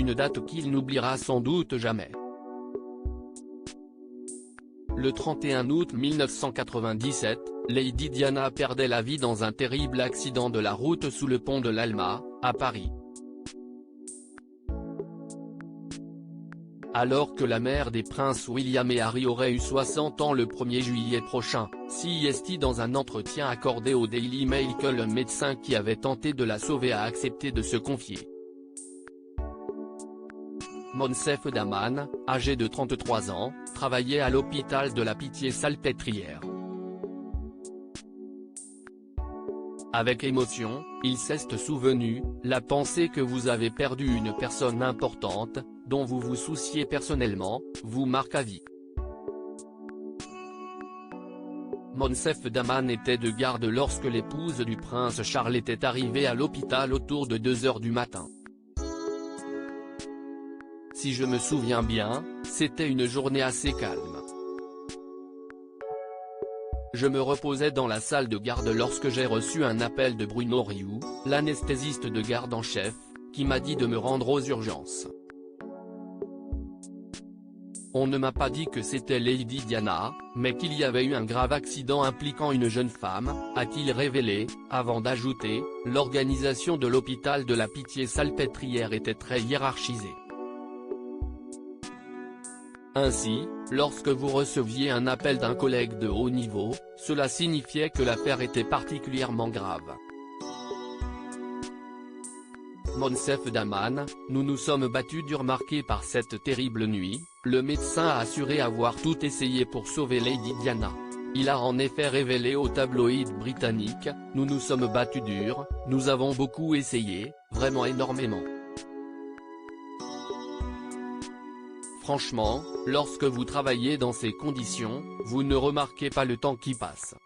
une date qu'il n'oubliera sans doute jamais. Le 31 août 1997, Lady Diana perdait la vie dans un terrible accident de la route sous le pont de l'Alma, à Paris. Alors que la mère des princes William et Harry aurait eu 60 ans le 1er juillet prochain, CEST dans un entretien accordé au Daily Mail que le médecin qui avait tenté de la sauver a accepté de se confier. Monsef Daman, âgé de 33 ans, travaillait à l'hôpital de la Pitié-Salpêtrière. Avec émotion, il s'est souvenu, la pensée que vous avez perdu une personne importante, dont vous vous souciez personnellement, vous marque à vie. Monsef Daman était de garde lorsque l'épouse du prince Charles était arrivée à l'hôpital autour de 2 heures du matin. Si je me souviens bien, c'était une journée assez calme. Je me reposais dans la salle de garde lorsque j'ai reçu un appel de Bruno Rioux, l'anesthésiste de garde en chef, qui m'a dit de me rendre aux urgences. On ne m'a pas dit que c'était Lady Diana, mais qu'il y avait eu un grave accident impliquant une jeune femme, a-t-il révélé, avant d'ajouter, l'organisation de l'hôpital de la Pitié-Salpêtrière était très hiérarchisée. Ainsi, lorsque vous receviez un appel d'un collègue de haut niveau, cela signifiait que l'affaire était particulièrement grave. Monsef Daman, nous nous sommes battus dur marqués par cette terrible nuit, le médecin a assuré avoir tout essayé pour sauver Lady Diana. Il a en effet révélé au tabloïd britannique, nous nous sommes battus dur, nous avons beaucoup essayé, vraiment énormément. Franchement, lorsque vous travaillez dans ces conditions, vous ne remarquez pas le temps qui passe.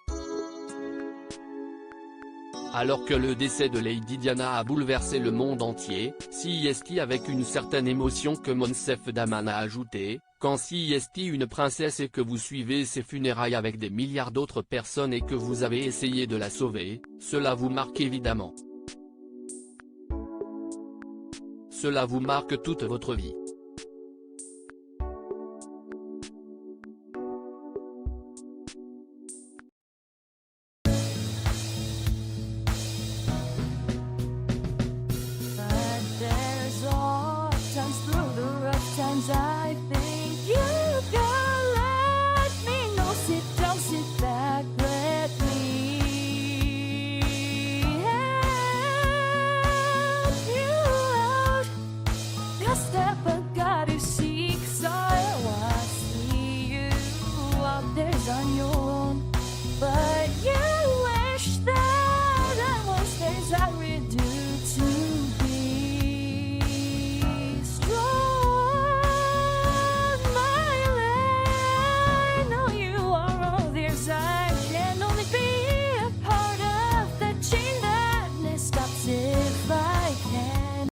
Alors que le décès de Lady Diana a bouleversé le monde entier, CEST avec une certaine émotion que Monsef Daman a ajouté, quand CEST une princesse et que vous suivez ses funérailles avec des milliards d'autres personnes et que vous avez essayé de la sauver, cela vous marque évidemment. Cela vous marque toute votre vie.